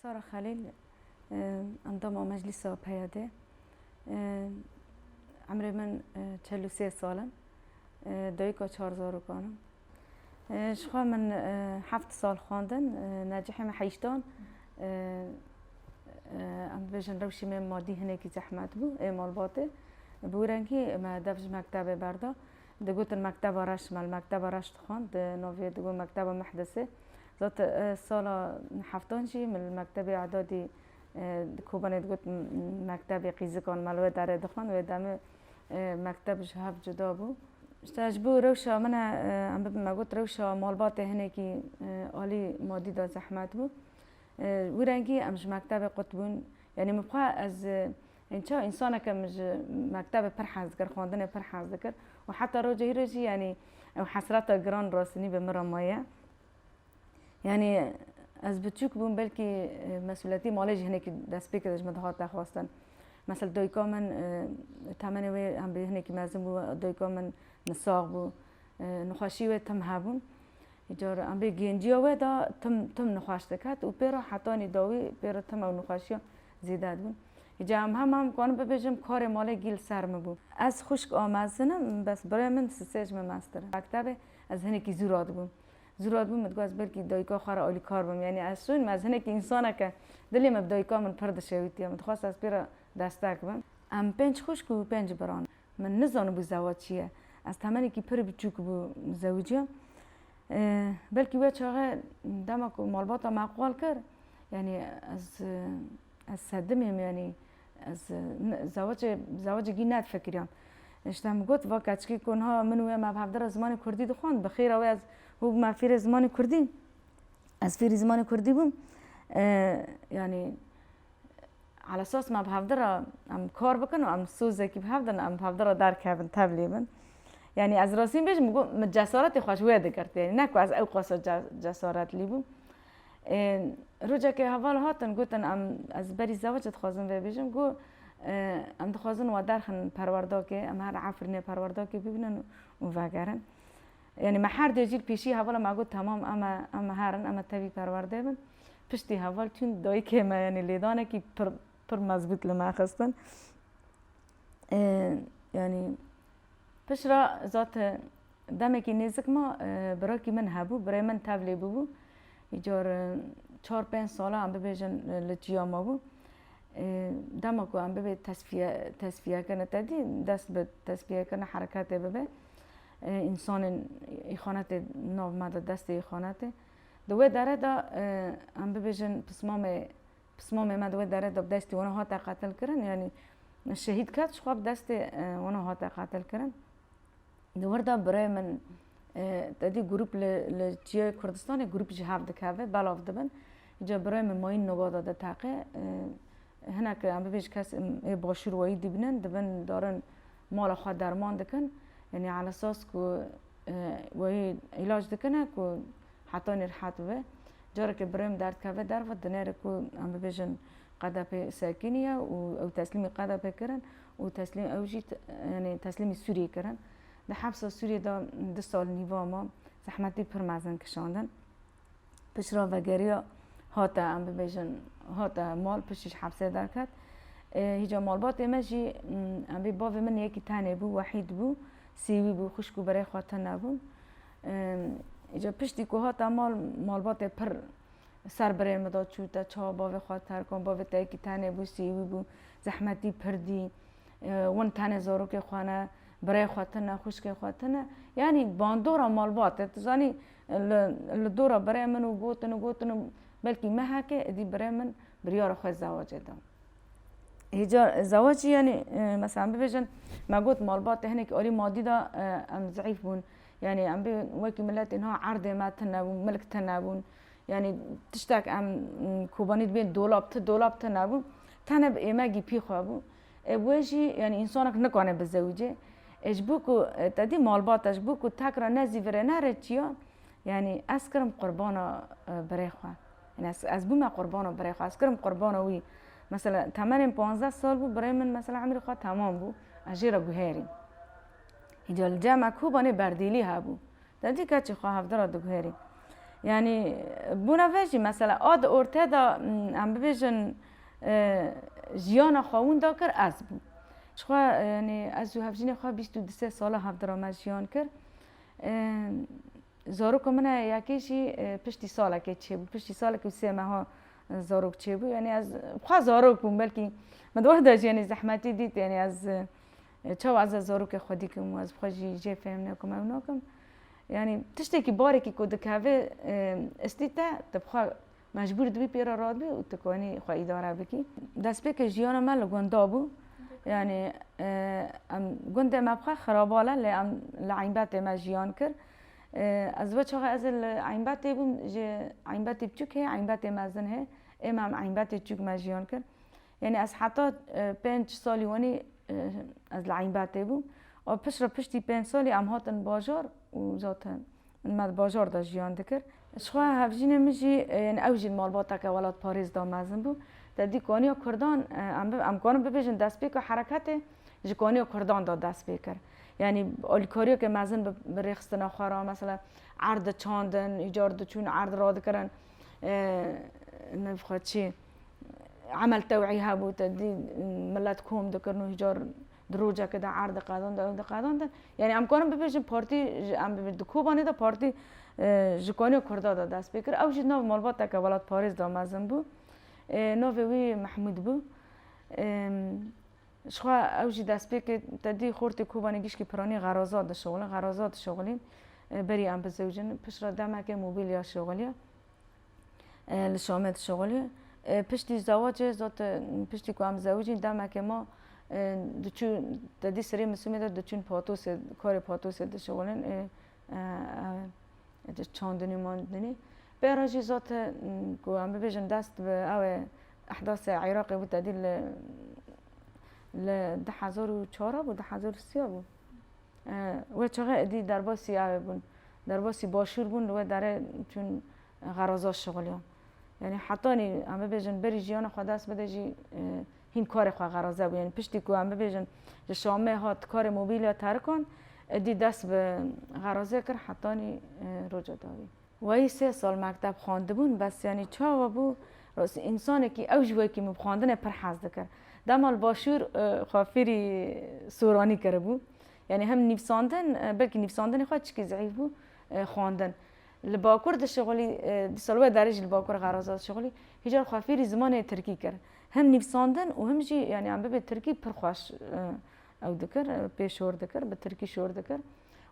سارة خليل، انضم مجلس پیاده. عمري من 43 سالم. دایکا 4000 کنم. شخوا من 7 سال خواندن. ناجحه من حیشتان. ام بجن روشی من مادی هنکی زحمت بو مال باته. بورنگی ما دفج مکتب بردا. دگوت المكتبة رش مال المكتبة رش خواند. نوفي دگو مكتبة محدثة. ذات سال هفتانجی من المكتبة اعدادی کوبانه دگوت مكتبة قیزکان مالوه داره دخوان و دم مكتب جهاب جدا بو. استجبو روشا من ام بگوت روشا مالبات هنکی عالی مادی دا زحمت بو. ورنگی امش مكتبة قطبون يعني مبقى از انشا انسانه که مش مكتبة پرحز کر خواندن پرحز کر و حتی روجی يعني او حسرات گران راسنی به مرا مایه يعني از بچوک بون بلکی مسئولیتی مالج هنکی دست بکردش مدهات خواستن مثلا دایکا من تمنی و هم به هنکی مزم بو دایکا من نساق بو نخواشی و تم هبون ایجار هم به گنجی و دا تم نخواشته کت و پیرا حتانی داوی پیرا تم و نخواشی زیده بون ایجا هم کنم ببیجم کار مال گیل سرم بو از خشک آمزنم بس برای من سیج مسترم مکتب از هنکی زوراد بو زوراد بو متگاز بلکی دایکا خار عالی کار بم یعنی از سون از هنکی انسانه که دلی من دایکا من پرد شویتی متخواست از پیرا دستک بم ام پنج خشک و پنج بران من نزانم بو زواج چیه از تمنی که پر بچوک بو زوجیم بلکی و چاقه دمک مالباتا معقول کرد یعنی از صدمیم یعنی از زواج گینات فکریم اشتم گفت و کچکی کنها منو ما بهدر زمان کردی دخوان بخیر و از هو ما فیر زمان کردی از فیر زمان کردی بوم یعنی على اساس ما بهدر ام کار بکن و ام سوزه کی بهدر ام بهدر در کبن تبلیبن یعنی از راسین بیش میگم جسارت خوش ویده کرد یعنی نکو از او قصه جسارت لیبو روزا که حوال هاتن گفتن ام از بری زواجت خوازم و بیشم گو ام دخوازن و درخن پروردا که ام هر عفرینه پروردا که ببینن و وگرن یعنی ما هر دیجیل پیشی حوالا ما گفت تمام اما هرن اما تبی پرورده بن پشتی حوال چون دایی که ما یعنی لیدانه که پر مضبوط لما خستن یعنی پس را ذات دمی که نزدیک ما برای که من هبو برای من تبلی بو ایجار 4-5 ساله هم ببیجن لجیا ما بو دما کو هم ببی تصفیه کنه تدی دست به تصفیه کنه حرکت ببی انسان ایخانت نو ماده دست ایخانت دوی داره دا هم ببیجن پسمام ما دوی داره دا دستی اونها ها قتل کردن یعنی شهید کرد شخواب دست اونها ها قتل کردن دوار دا برای من تدی گروپ لجیای کردستان گروپ جهاب دکاوه بالاف دبن جا برای من ماین نگاه داده تاقه هنه که هم ببیش کس باشور وایی دبن دارن مال خواه درمان دکن یعنی على اساس که وایی علاج دکنه که حتی نرحت و جاره که برای من درد کاوه در و دنیره که هم ببیشن قدب ساکنیه و تسلیم قدب کرن و تسلیم اوجی یعنی تسلیم سوریه کرن در حبس سوریه دا 2 سال نیوا ما زحمتی پر مزن کشاندن پس را وگریا هاتا ام ببیجن هاتا مال پشش حبسه در کرد هیجا مالبات امجی ام بی باوی من یکی تنه بو وحید بو سیوی بو خوشکو برای خواهد نبون هیجا پشتی که هاتا مالبات پر سر برای مداد چوتا چا باوی خواهد ترکن باوی تا یکی تنه بو سیوی بو زحمتی پر دی ون تنه زارو که خوانه برای خاطرنا خوشک خاطرنا یعنی باندورا مالبات تزانی لدورا برای منو گوتن بلکی مه که دی برای من بریار خود زواج دام هیجا زواجی یعنی مثلا ببیجن ما گوت مالبات هنک آری مادی دا ام ضعیف بون یعنی ام بی وکی ملت اینها عرض ما تنبون ملک تنبون یعنی تشتاک ام کوبانید بین دولاب تنبون تنب ایمگی پی خوابون وجی یعنی انسانک نکنه بزوجه اجبوكو تدي مالبات اجبوكو تاكرا نزي فرنار چيا يعني اسكرم قربانا بريخوا يعني اسبوما قربانا بريخوا اسكرم قربانا وي مثلا 15 سال بو برای من مثلا عمري خوا تمام بو اجيرا گوهري هجال جامع كوباني برديلي هابو تدي كاتش خوا هفدرا دو گوهري يعني بونا ویجی مثلا آد ارته دا ام ببیجن جیانا خواهون دا کر از بو شخوا یعنی از جو هفجین خواه 23 ساله هفدرام جیان کر زاروک منه یکیشی پشتی ساله که چه بود پشتی ساله که 3 ماه زاروک چه بود یعنی از خواه زاروک بود بلکه مدوه داشت یعنی زحمتی دید یعنی از چه از زاروک خودی که مو از خواهی جه فهم نکم او نکم یعنی تشتی که باری که کود که استیتا تبخوا مجبور دوی پیرا راد بی و تکوانی خواه اداره بکی دست بی که جیانا من لگوندا بو یعنی گنده ما بخوا خراباله لی لعینبات ما جیان کر از وچه از عینباتی بوم عینباتی بچوک هی عینباتی مازن هی امام عینباتی چوک ما جیان کر یعنی از حتی 5 سالی وانی از لعینباتی بوم و پشتی 5 سالی ام هاتن بازار و ذاتن من بازار دا جیان دکر شخوا هفجینه میجی یعنی اوجی مالباتا که ولاد پاریس دا مازن بو دادی کانیا کردان ام کانو ببیجن دست بی که حرکت جی کانیا کردان دا دست بی کر یعنی آلیکاریو که مازن بریخستنا خوارا مثلا عرض چاندن ایجار چون عرض راد کرن نفخد چی عمل توعیه بود دادی ملت کوم دکرن و ایجار دروجه که دا عرض قادان دا یعنی ام کانو ببیجن پارتی ام ببیجن کوبانی دا پارتی جکانی کرده دا دست بکر اوجی نو مالباتا که ولاد پاریس دا مازن بو نووی محمود بو شخوا اوجی دست بکر تدی خورتی کوبانی گیش که پرانی غرازات شغلین بری ام بزوجن پش را دمه که موبیلیا شغلیه لشامت شغلیه پشتی زواج زات پشتی که ام زوجین دمه که ما دچون تدی سری مسئولی دا دچون پاتوس کار پاتوس دا شغلین چاندنی ماندنی بیراجی ذات که ام ببیجن دست به او احداث عراقی بود تدی ل 2004 بود 2003 بود و چقدر دی درباسی او بون درباسی باشور بون و داره چون غرازات شغلیان یعنی حتی نی ام ببیجن بری جیان خود دست بده جی هین کار خود غرازه بود یعنی پشتی که ام ببیجن شامه هات کار موبیل ترکن دی دست به غرازه کر حتی نی رجا داوی وای 3 سال مکتب خوانده بون بس یعنی چاوا بو راست انسانی که اوجوی که مبخواندن پر حزد کرد دمال باشور خافیری سورانی کرده بو یعنی هم نفساندن بلکه نفساندن خواهد چکی ضعیف بو خواندن لباکور ده شغلی دی سالوه درج لباکور غرازات شغلی هجار خافیری زمان ترکی کرد هم نفساندن و هم جی یعنی ام به ترکی پر خوش او دکر پیشور دکر به ترکی شور دکر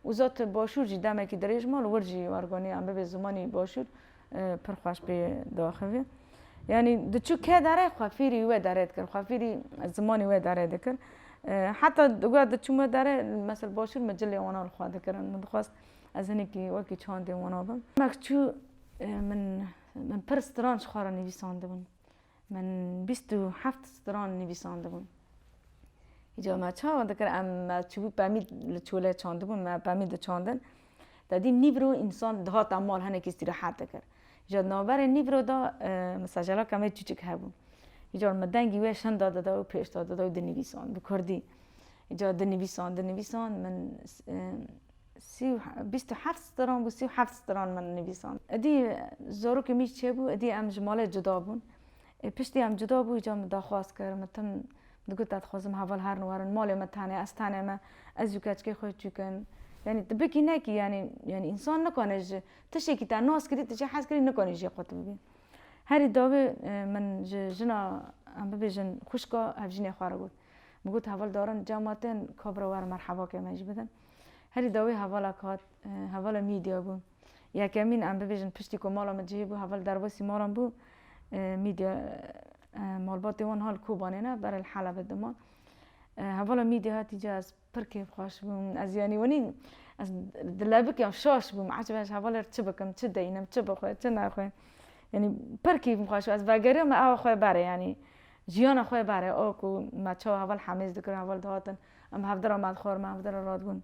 و ذات باشور جی دمه که درج مال ورجی ورگانی ام به زمانی باشور پر خوش به داخله یعنی دچو که داره خافیری و دارد کر خافیری زمانی و دارد کر حتی دوگاه دچو ما داره مثلا باشور مجله وانا الخواد کرن من خواست از هنی که وکی چانده وانا بم مکچو من پر ستران شخارا نویسانده بون من 27 ستران نویسانده بون اینجا ما چا دکر ام چوبو پامید لچوله چانده بون ما پامید چاندن دادی نیبرو انسان دهات امال هنه که استراحت دکر جاد نوبر نیبرو دا مساجلا کمی چیچک هبون ایجار مدنگی وشن داده دا و پیش داده دا و دنویسان بکردی ایجار دنویسان من 27 ستران بو 37 ستران من نویسان ادی زارو که میش چه بو ادی ام جمال جدا بون پشتی ام جدا بو ایجا مداخواست کرد متم دگو تدخوازم حوال هر نوارن مال متانه از تانه ما از یکاچ که خود چکن یعنی تبکی نه کی یعنی انسان نکنه تشی کی تناس کردی تشی حس کردی نکنه جی خود ببین هری داوی من جنا ام ببیجن خوشکا هفجینه خواره بود مگوت حوال دارن جامعتن کابروار مرحبا که ماج بدن هری داوی حوالا کات حوالا میدیا بود یکمین ام ببیجن پشتی کو مالا مجی بو حوال درباسی مالام بو میدیا مالبات اون حال کوبانه نه برای الحلب دمان حوالا میدیا هاتی جا از پرکیف خوش بوم از یعنی ونی از دلابک یا شاش بوم عجبش حوالا چه بکم چه دینم چه بخواه چه نخواه یعنی پرکیف خوش از وگری ما او خواه بره یعنی جیان خواه بره او کو ما چه حوال حمیز دکر حوال دهاتن ام هفدر آمد خور ما هفدر راد بون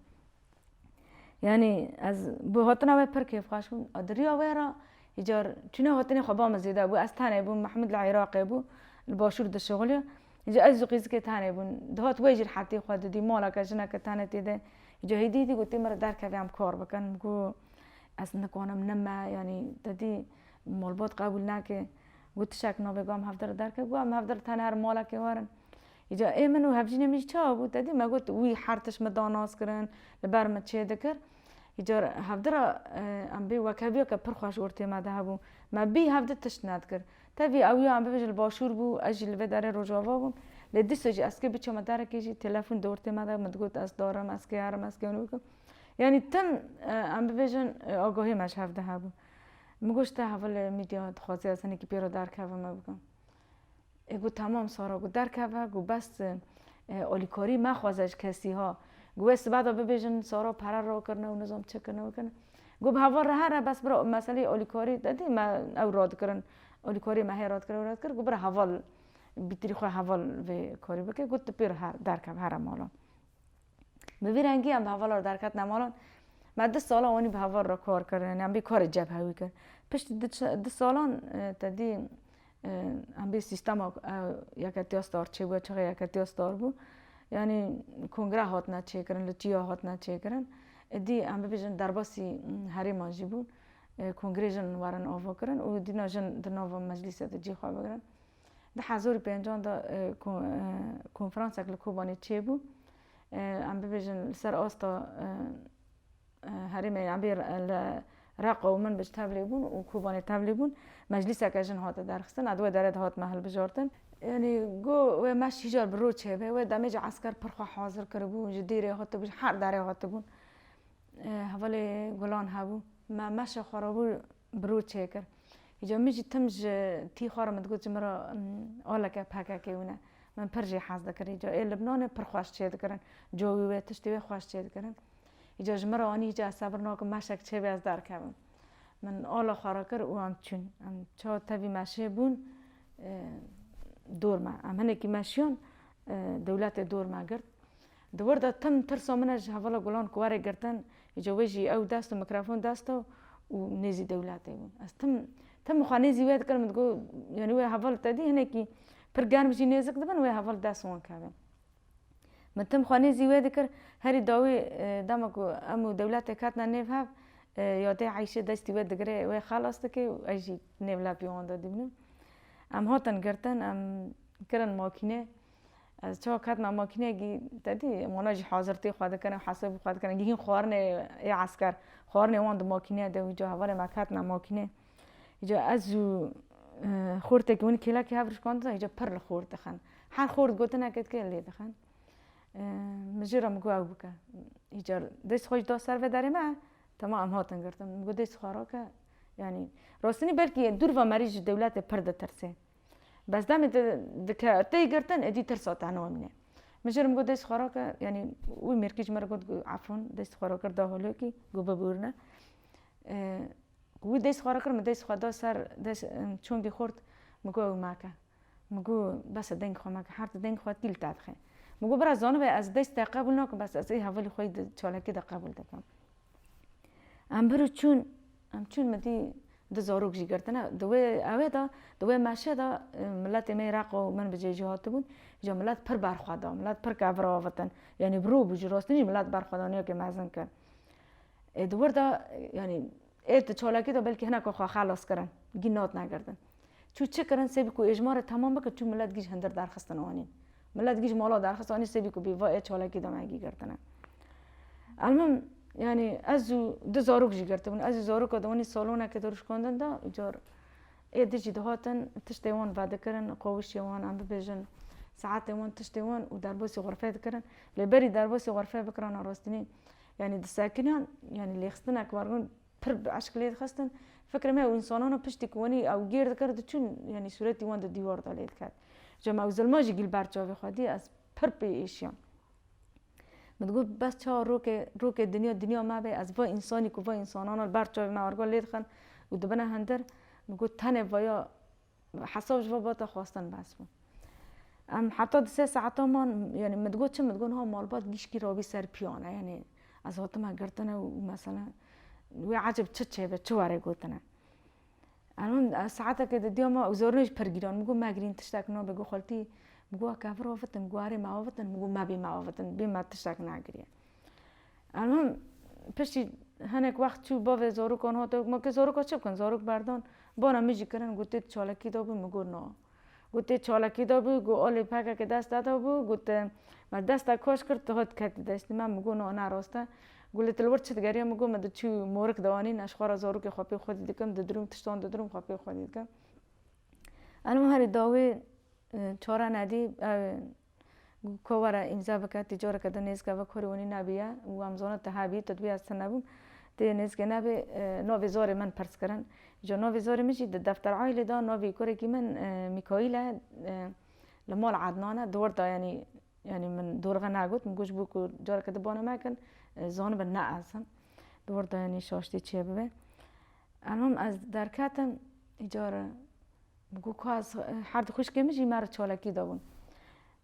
یعنی از بو هاتن او پرکیف خوش بوم دریا ویرا ایجار چونه هاتنی خوابا مزیده بو از تنه بو محمد العراقی بو الباشور ده شغلیه اینجا از قیز که تنه بون دهات ویجر حتی خود دی مالا که جنه که تنه تیده اینجا هیدی گوتی مرا در که هم کار بکن گو از نکنم نما یعنی دادی مالبات قبول نکه گوت شک نابگام هفدر درک گوام هفدر تن هر مالا که وارن ایجا ای منو هفجی نمیش چا بود دادی ما گوت وی حرتش مداناس کرن لبر ما چه دکر ایجا هفدر ام بی وکبیا که پرخواش ورتی ما ده بو ما بی هفدر تشت ند کر تبی اویا ام بی باشور بو اجل و داره رجاوا بو لدیسوجی اسکی بچه ما داره کیجی تلفن دورتی ما ده مدگوت از دارم اسکی هرم اسکی اونو یعنی تم ام بی آگاهی مش هفده بو مگوشته حوال میدیا خواسته از اینکه پیرو درک و ما بگم اگه تمام سارا گو درک و گو بس اولیکاری ما خوازش کسی ها گو است بعدا ببیجن سارا پرر را کرنه و نظام چه کنه و کنه گو به حوال راه بس برا مسئله اولیکاری دادی ما او راد کرن اولیکاری ما هی راد کرد گو برا حوال بیتری خواه حوال و کاری بکه گو تپیر هر درک و هر مالا ببیرنگی هم به حوال را درکت نمالان ما 10 سال آنی به هوا را کار کردن هم بی کار جبهوی کرد پشت 10 سالان تدی هم بی سیستم یکتی استار چه بود چه یکتی استار بود یعنی کنگره هات نه چه کردن لطیا هات نه چه کردن دی هم بیشتر درباسی هری ماجی بود کنگره جن وارن آوا کردن و دینا جن دنوا مجلس تجی خواب کردن ده حضور پنجان دا کنفرانس اکل کوبانی چه بود هم بیشتر سر آستا هریم عبیر رقا و من بهش تبلی بون و کوبانی تبلی بون مجلس اکشن هات درخستن ادوای درد هات محل بجارتن یعنی گو و مش هجار برو چه به و دمیج عسکر پرخو حاضر کربون جدیره هات بش هر دره هات بون حوالی گلان هبو ما مش خرابو برو چه کر اینجا میجی تمج تی خارم دگوت مرا آلکه پکه که اونه من پرجی حاضر کردی اینجا لبنان پرخواش چه دکرن جوی و تشتی خواش چه دکرن اینجا جمره آنی جا صبر ناک مشک چه بیاز در کردم من آلا خارا کر و هم چون هم چه تبی مشه بون دور ما هم هنه کی مشیان دولت دور ما گرد دور دا تم ترسا منش حوالا گلان کواره گردن اینجا ویجی او دست و میکروفون دست و نیزی دولت بون از تم خانه زیاد کردم دگو یعنی وی حوال تدی هنه کی پر گرم جی نیزک دبن وی حوال دست وان کردم من تم خانه زیاد کر هری داوی دمکو امو دولت کات ننیف هب یاده عیشه دستی ود دگره و خلاص که ایجی نیولا پیوان دادی بنم ام هاتن گرتن ام کرن ماکینه از چه کات ما ماکینه گی دادی مناجی حاضرتی خود کنه حساب خود کنه گین خوارنه ای عسکر خوارنه وان د ماکینه ده جو حواله مکات نا ماکینه جو ازو خورته که اون کلا که هفرش کند اینجا پر خورد خن هر خورد گوته نکد که لید خن مجرم گو او بکه ایجار دست خوش دا سر و داره ما تمام هاتن گرتم مگو دست خورا که یعنی راستنی بلکه دور و مریض دولت پرده ترسه بس دم دکه تی گرتن ادی ترسات عنوان منه مجرم گو دست خورا که یعنی وی مرکیج مرا گو عفون دست خورا کرد حالا کی گو ببورنه وی دست خورا کرد دست خدا سر دست چونگی خورد مگو او ماکه مگو بس دنگ خو ماکه هر دنگ خو تیل تادخه مگو برای زانو از دست قبول نکن بس از این حوالی خواهی چالکی دا قبول دکم ام برو چون مدی دزاروک جی گرتنه دوی اوه دا دوی مشه دا ملت می رقا من بجای جهات بون جا ملت پر برخوادا ملت پر کبر آوتن یعنی برو بجی راست نیج ملت برخوادانیا که مزن کن دور دا یعنی ایت چالکی دا بلکه هنه که خواه خلاص کرن گی نات نگردن چو چه کرن سبی کو اجمار تمام بکن چون ملت گیج هندر درخستن آنین ملت گیج مالا درخستانی سبی کو بیوا ای چالکی دا مگی گرتنه المهم یعنی ازو دزاروک جی گرته بون ازو زاروک دوانی سالونه که درش کندن دا جار ایده جی دهاتن تشتیوان وعده کرن قوشیوان ام ببیجن ساعتیوان تشتیوان و درباسی غرفه کرن لبری درباسی غرفه بکران راستنی یعنی دساکنان یعنی لیخستن اکوارگون پر عشقلیت خستن فکر ما انسانانو پشتی کوانی او گیر کرد چون یعنی صورتی وان د دیوار دالید کرد جمع او زلماجی گیل برچاوی خودی از پر پیشیان مدگو بس چه روک دنیا ما به از وای انسانی که وای انسانان برچاوی ما ارگال لید خن و دبنه هندر مگو تنه ویا حسابش و باتا خواستن بس بود ام حتی 3 ساعت من یعنی مدگو چه مدگون ها مالبات گیشکی رابی سر پیانه یعنی از هاتم ها گرتنه و مثلا وی عجب چه به چه واره گوتنه الان ساعتا که دیما اوزارنش پرگیران مگو مگرین تشتک نا بگو خالتی مگو کافر آفتن مگو آره معافتن مگو ما بی معافتن بی ما تشتک نگریه الان پشتی هنک وقت چو با زاروک آنها تو ما که زاروک چه کن زاروک بردان بانا میجی کرن گوته چالکی دابو مگو نه گوته چالکی دابو گو آلی پاکه که دست داده بو گوته ما دست کاش کرد تو هات کتی داشتی من مگو نه راسته گوله تلور چت گریه مگو من چو مورک دوانی نشخوار زاروک خواپی خودی دکم ددروم تشتان ددروم خواپی خودی دکم الان هری داوی چهار ندی کوارا امضا بکرد تجارت کردن نیست که وکوری ونی نبیه و امزانه تهابی تدبیر است نبود تی نیست که نبی نوی زاری من پرس کردن جو نوی زاری میشی دفتر عائله دا نوی کوری که من میکائیل لمال عدنانه دور دا یعنی من دورغه نگود مگوش بو که جار کده بانه مکن زانه به نه ازم دور دا یعنی شاشتی چیه ببه الان از درکتم ایجاره مگو که از حرد خوش که میشی مرد چالکی دابون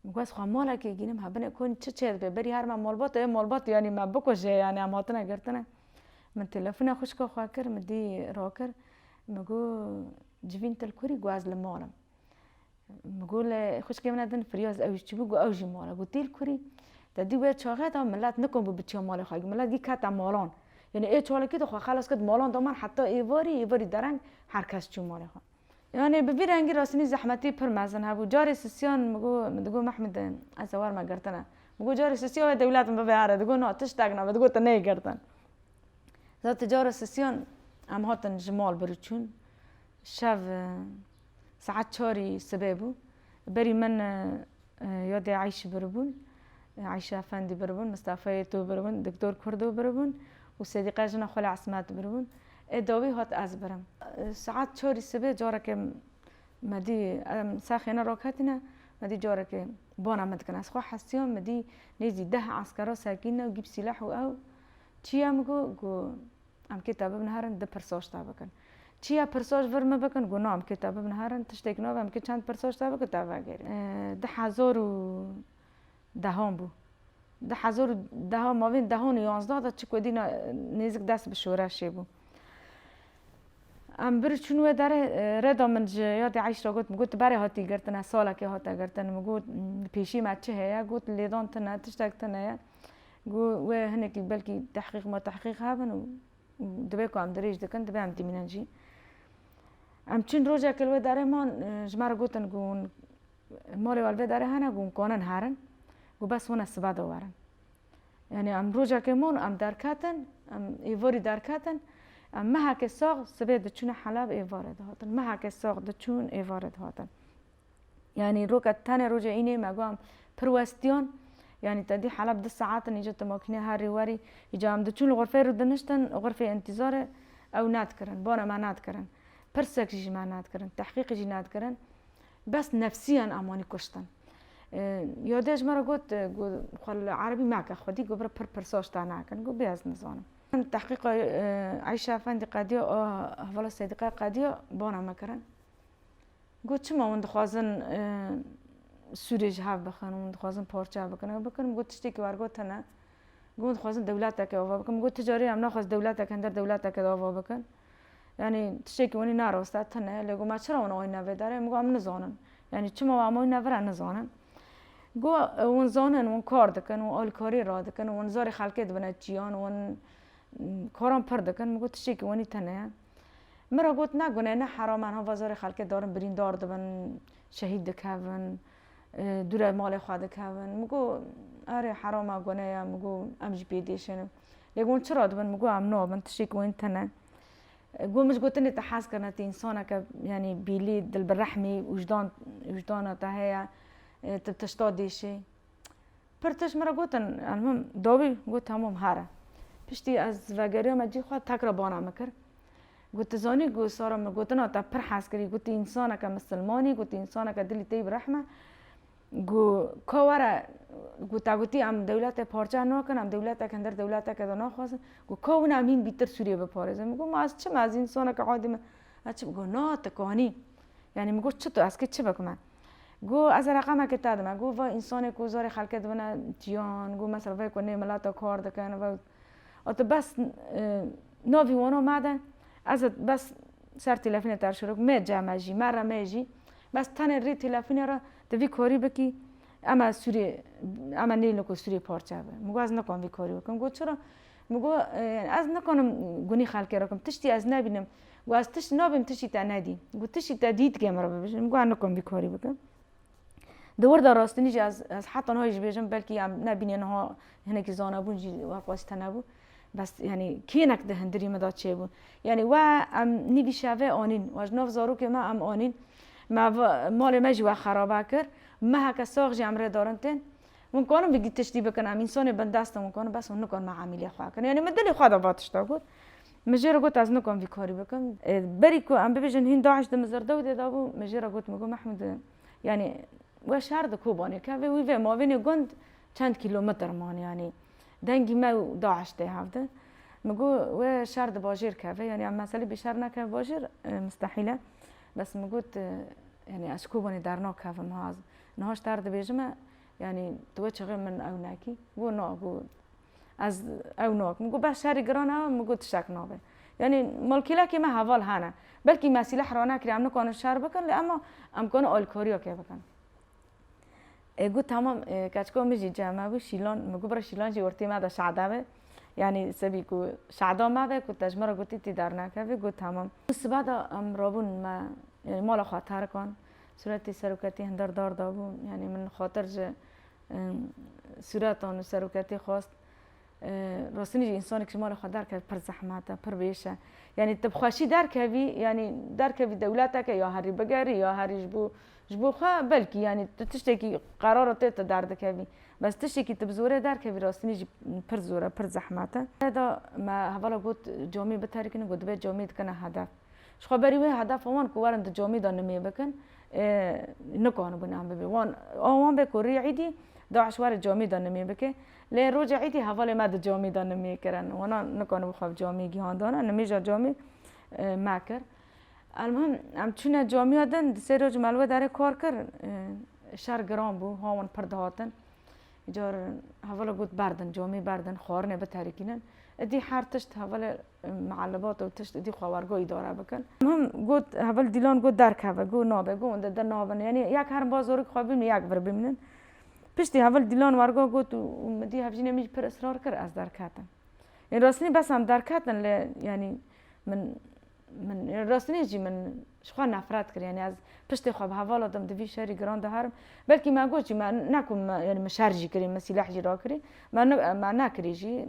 مگو از خواه مالا که گینم هبنه کن چه بری هر من مالبات یعنی من بکشه یعنی اماتنه گرتنه من تلفن خوش که خواه کر مدی را کر مگو جوین تلکوری گو از لمالم مگو خوش که من ادن فریاز اوش چی بگو اوشی مالا گو تیل کوری دادی باید چاقه دا ملت نکن بو بچه مالا خواه ملت گی کتا مالان یعنی ای چالکی دا خواه خلاص کد مالان دا من حتی ایواری درنگ هر کس چون مالا خواه یعنی ببی رنگی راستنی زحمتی پر مزن هبو جاری سسیان مگو محمد ازوار ما گرتنه مگو جاری سسیان دولت ما ببره دگو نه تش دگنا دگو تا نه گرتن ذات جاری سسیان ام هاتن جمال بروچون شب ساعت 4 سببو بری من یاد عایشه بربون عایشه افندی بربون مصطفی تو بربون دکتر کردو بربون و صدیقه جنا خال عصمت بربون اداوی هات از برم ساعت 4 صبح جاره که مدی ساخینه راکتینه مدی جاره که بانا مدکن از خواه حسیان مدی نیزی 10 عسکرا ساکینه و گیب سلاح و او چی هم گو ام کتاب بنهارن ده پرساش تا بکن چی پرساش ورمه بکن گو نام کتاب بنهارن تشتیک نو ام که چند پرساش تا بکن تا بگیری 1010 بو 1010 ماوین 10 و 11 دا چی کدی نیزک دست به شورش بو ام بر چونو داره ردا من یاد عایش را گفت برای هاتی گرتن سالا که هاتا گرتن مگود پیشی ما چه هیا گفت لیدان تنه تشتک تنه گو و هنکی بلکی تحقیق ما تحقیق هابن و دبی کو ام دریج دکن دبی ام دیمیننجی ام چون روزا کلو داره ما جمر گفتن گون مال والو داره هنه گون کانن هرن گو بس ون سبا دوارن یعنی ام روزا که مون ام درکاتن ام ایوری درکاتن مها که ساق سبب دچون حلب ایوارد هاتن مها که ساق دچون ایوارد هاتن یعنی روکت تن روزا اینه مگم پروستیان یعنی تدی حلب 2 ساعات نجت ماکنه هر واری اجام دچون غرفه رو دنشتن غرفه انتظار او ناد کرن بانا ما ناد کرن پرسک جی ما ناد کرن تحقیق جی ناد کرن بس نفسيا اماني کشتن یادش مرا گفت خال عربی ماک خودی گفت پر پرساش تا نکن گفت بیاز نزانم تحقیق عایشه افندی قدیا حوالا صدیقه قدیا بانا مکرن گفت چما من دخوازن سوریج هاف بخن من دخوازن پارچه هاف بکنم گفت تشتی که ورگوت نه گفت خوازن دولت که آوا بکن گفت تجاری هم نخواست دولت که اندر دولت که آوا بکن یعنی تشتی که ونی نراسته تنه لگو ما چرا اون آی نوه داره میگم ام نزانن یعنی چما ما نوه نزانن گو اون زانن اون کار دکن اون آل کاری را دکن اون زاری خلقت بنا چیان اون کارم پر دکن میگو تشتی که ونی تنه مرا گفت نگونه نه حرام انها وزار خلقت دارن برین دار دبن شهید دکون دور مال خود دکون میگو آره حرام گونه میگو امج بیدیشن لیکن چرا دبن میگو ام نو من تشتی که ونی تنه گو مش گفتنی تحس کنه تی انسانه که یعنی بیلی دل برحمی وجدان تهیا تشتادیشی پرتش مرا گفتن المهم داوی گفت تمام هره پشتی از وگری مجی خود تک را بانا مکر گفت زانی گو سارا گفتن تا پر حس کری گفت انسانه که مسلمانی گفت انسانه که دلی تی برحمه گو کاوره گوتی ام دولت پارچه نکنم ام دولت که اندر دولت که دانا خواست گو کاون امین بیتر سوریه بپارزه میگو ما از چه از انسانه که عادی چه بگو نه تکانی یعنی میگو چطور از که چه بکنم گو از رقم که تادم گو و انسان کو زار خلقت بنا جیان گو مثلا وای کنه ملاتا کار دکن و ات بس نوی وانو مادن از بس سر تلفن تر شروع می جمعی مرا میجی بس تن ری تلفن را دوی کاری بکی اما سوری اما نیل کو سوری پارچه به مگو از نکن وی کاری بکن گو چرا میگو از نکنم گونی خلک رکم تشتی از نبینم و از تشت نبیم تشتی تا ندی گو تشتی تا دید که مرا ببینم میگو نکن بیکاری بکن دور در راستنیش از حتی نهایش بیشم بلکی نبینی نها هنگی زانه بون جی واقعیت نبود بس یعنی کی نکده هندری مداد چه بود یعنی و نیبی شوه آنین و از نو زارو که ما آنین ما مال مجی و خرابه کرد ما هک ساق جمره دارن تن ممکنه بگی تشتی بکنم انسان بندست ممکنه بس اون نکن معامله خواه کنه یعنی مدلی خدا باتش تا بود مجرد گفت از نکن بیکاری بکن بری کو ام ببیشن هین داعش دم زرده بود دابو مجرد گفت میگم محمود یعنی و شهر کوبانی که وی ما وینی گند چند کیلومتر مان یعنی دنگی ما داعش ده هفته میگو و شهر باجر که یعنی ام مسئله بیشتر نکه باجر مستحیله بس میگوت یعنی از کوبانی در ناکه ما از نهاش درد بیجمه یعنی تو چقدر من او نکی گو نه گو از او ناک میگو بس شهر گرانه میگو تشک نابه یعنی ملکیله که ما حوال هنه بلکه مسئله حرانه کریم نکنه شهر بکن اما امکان آلکاریا که بکن گو تمام کچکو میجی جمع بو شیلان میگو برای شیلان جی ورتی ما دا شعده یعنی سبی کو شعده ما به کو تجمره گوتی تی در نکه گو تمام بس بعد ام رابون ما یعنی مال خاطر کن صورتی سرکتی هندر دار دابون یعنی من خاطر ج صورتان سرکتی خواست راستنی انسانی که مال خاطر که پر زحمته پر بیشه یعنی تبخوشی در کوی یعنی در کوی دولت که یا هری بگری یا هریش بو خواه بلکی یعنی تشتی که قرار ته درد کوی بس تشتی که تبزوره در کوی راستنی پر زوره پر زحمته دا ما حوالا گفت جامعه بتری کنه گفت به جامعه کنه هدف شخو بری و هدف آن کوارند جامعه دانه می بکن نکانه بنام ببی وان آوان بکوری عیدی داعش وارد جامعه دانه می بکه لی روز عیدی حواله مد جامعه دانه می کرن وانا نکانه بخواب جامعه گیهان دانه نمیجا جامعه مکر المهم ام چون جامعه دن سه روز ملوه داره کار کر شهر گرام بو هاون پردهاتن جار حواله گفت بردن جامعه بردن خارنه بترکینن ادی هر تشت حواله معلبات و تشت ادی خوارگاه اداره بکن المهم گفت حوال دیلان گفت درک هوا گو نابه گو اند در نابه یعنی یک هر بازاری خواب ببینن یک بر ببینن پشتی حوال دیلان وارگاه گفت و دی هفجی نمیج پر اصرار کر از درکاتن این راستنی بس هم درکاتن لی یعنی من راستنی جی من شخوا نفرت کر یعنی از پشتی خواب حوال آدم دوی شهری گران ده هرم بلکه ما گوش جی ما نکم یعنی مشارجی کریم مسیح جی را کری ما نکری جی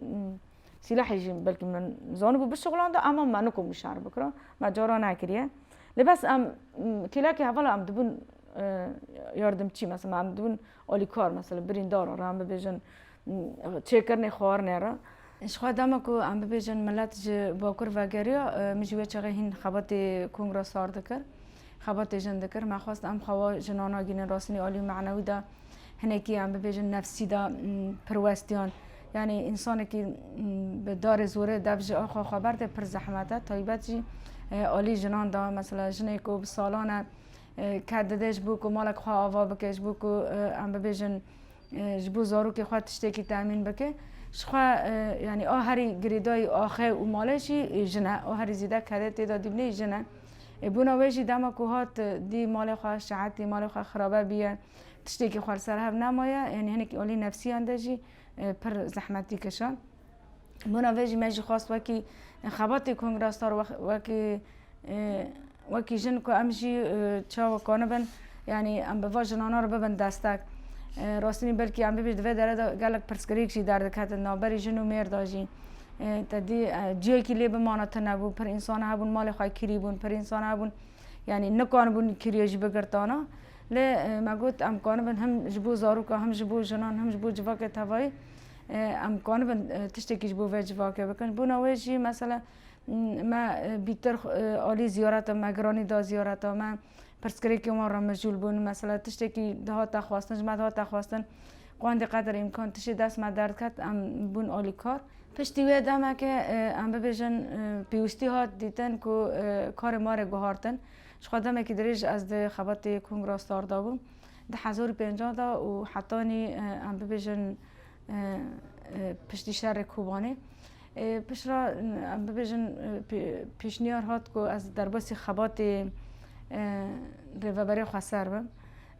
سلاحی جی بلکه من زانو بو بشغلان ده اما ما نکم مشار بکرا ما جارا نکریه لباس ام کلا که حوالا ام دبون یاردم چی مثلا ام دبون آلی کار مثلا برین دارا را ام ببیجن چه کرنه خوار نرا شخوا داما کو ام ببیجن ملت جی باکر وگریا مجوه چغه هین خبات کنگراس آرده کر خبات جنده کر ما خواست ام خوا جنانا گین راسنی آلی معنوی دا هنکی ام ببیجن نفسی دا پروستیان یعنی انسانی که به دار زوره دبج آخا خبر ده پر زحمته تایبت جی آلی جنان دا مثلا جنه کو بسالانه کددش بو کو مالک خواه آوا بکش بو کو ام ببیجن جبو زارو که خواه تشتی که تامین بکه شخوا یعنی آهری گریدای آخه و مالشی جنه آهری زیده کده تیدا دیبنه جنه بونا ویجی دما که هات دی مال خواه شعاتی مال خواه خرابه بیه تشتی که خواه سرهب نمایه یعنی هنکی آلی نفسی اندجی پر زحمتی کشان بونا ویجی میجی خواست وکی خباتی کنگراس دار وکی جن که امجی چاو کانه بن یعنی ام بوا جنانا رو ببن دستک راستنی بلکی ام ببید دوی داره گلک پرسکریک جی درد کتن نابری جنو میر داجی تدی جیه کی لی بمانت نبو پر انسان هبون مال خواهی کری بون پر انسان هبون یعنی نکان بون کریجی بگرتانا لی ما گوت ام کانه بن هم جبو زاروکا هم جبو جنان هم جبو جواک توائی ام کانه بن تشتکی جبو وی جواک بکن بونا ویجی مثلا ما بیتر آلی زیارت ما گرانی دا زیارت ما پرسکری که ما را مجول بون مثلا تشتکی ده تا خواستن جمع ده تا خواستن قاند قدر امکان تشتی دست ما درد کرد ام بون آلی کار پشتی وی دامه که ام ببیجن پیوستی ها دیتن که کار ما را گوهارتن شخدامه که دریج از ده خبات کنگراس دار دابون ده 1050 دا و حتانی ام ببیجن پشتی شهر کوبانه پشرا ببیجن پیشنیار هات که از درباسی خبات ریوبری خسر بم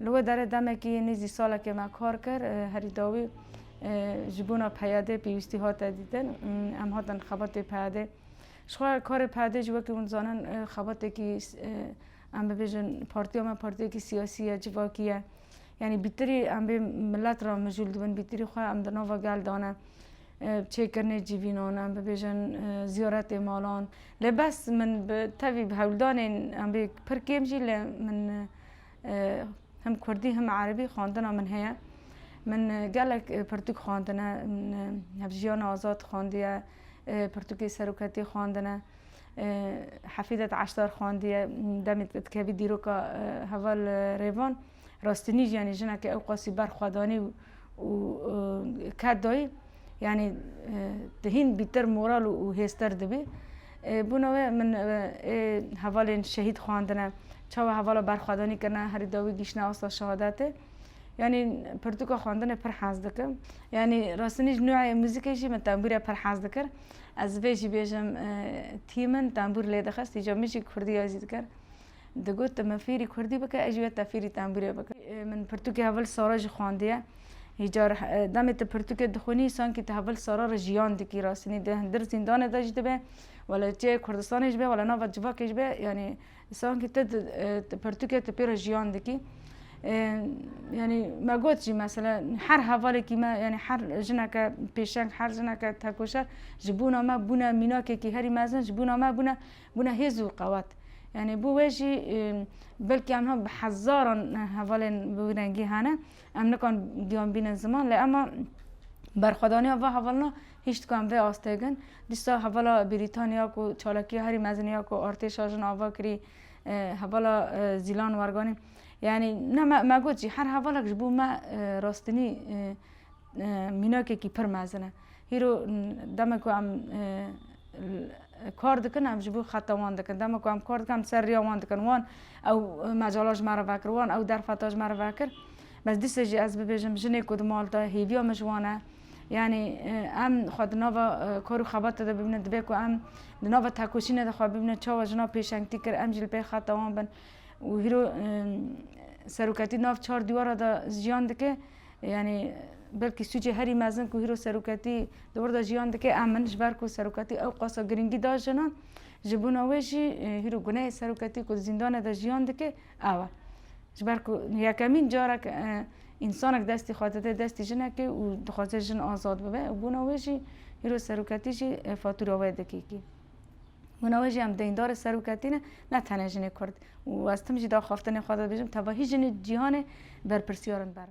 لو داره دمه که نیزی ساله که ما کار کرد هری داوی جبونا پیاده پیوستی ها دیدن ام هاتن خبات پیاده شخواه کار پیاده جو که اون زانن خباته که ام ببیجن پارتی که سیاسیه جواکیه یعنی بیتری ام به ملت را مجول دوبن بیتری خواه ام دنا و گل دانه چه کرنه جیوینان ام ببیجن زیارت مالان لباس من به تبی بهولدان ام به پر کم جی من هم کردی هم عربی خواندنا من هیا من گلک پرتوک خواندنه هفجیان آزاد خواندیه پرتوکی سروکتی خواندنه حفیدت عشتار خواندیه دمت کبی دیروکا هوال ریوان راستنیج یعنی جنه که او قاسی برخوادانی و کد دایی یعنی دهین بیتر مورال و هستر دبی بونوه من هوال شهید خواندنه چاو هوالا برخوادانی کنه هری داوی گیشنه آسا شهادته یعنی پرتوکا خواندن پر حاز دکم یعنی راستنیج نوع موزیکیشی من تنبوری پر حاز دکر از ویجی بیجم تیمن تنبور لیده خست ایجا میشی کردی ازید کر دگوت مفیری کردی بکه اجویت تفیری تنبوری بکه من پرتوکی اول ساراج خواندیه هیجار دمت پرتوکی دخونی سان که تحول سارا جیان دکی راستنی در زندان داشته به ولی چه کردستانش به ولی نوات جواکش به یعنی سان که تد پرتوکی تپیر جیان دکی یعنی ما گوت مثلا هر حوالی که ما یعنی هر جنکه پیشنگ هر جنکه تکوشر جبونا ما بونا مینا که هری مازن جبونا ما بونا هزو قوات یعنی بو وجی بلکه آنها به هزاران حوال بودنگی هنه ام نکن دیام بین زمان لی اما برخوادانی و حوالنا هیچ کام به آستگن دیستا حوالا بریتانیا کو چالکی هری مازنیا کو ارتش آجن آوا کری حوالا زیلان ورگانی یعنی نه ما گوچی هر حوالک جبو ما راستنی مینا که پر مازنه هیرو دمکو ام کار دکن ام جبو خطا وان دکن دمکو ام کار دکن سر ریا وان دکن وان او مجالاج مرا وکر وان او درفتاج مرا وکر بس دیسه جی از ببیجم جنه کد مالتا هیویا مجوانه یعنی ام خود نوا کارو خبات ده ببینه دبی کو ام نوا تاکوشینه ده خو ببینه چاو جنا پیشنگتی کر ام جل پی خطا وان بن و هیرو سروکتی ناف 4 دیوار دا زیان دکه یعنی بلکه سوچه هری مازن کو هیرو سروکتی دور دا زیان دکه امنش بر کو سروکتی او قاسا گرینگی دا جنا جبون اوشی هیرو گناه سروکتی کو زندان دا زیان دکه اوا جبر کو یکمین جارک انسانک دستی خاطره دستی جنه که و دخواسته جن آزاد ببه بون اوشی هیرو سروکتی جی فاتوری اوه دکی کی مناوجی هم دیندار سروکتی نه تنه جنه کرد و از تمجی دا خوافتن خواهد بجم تا با هی جن جهان بر پرسیارن بر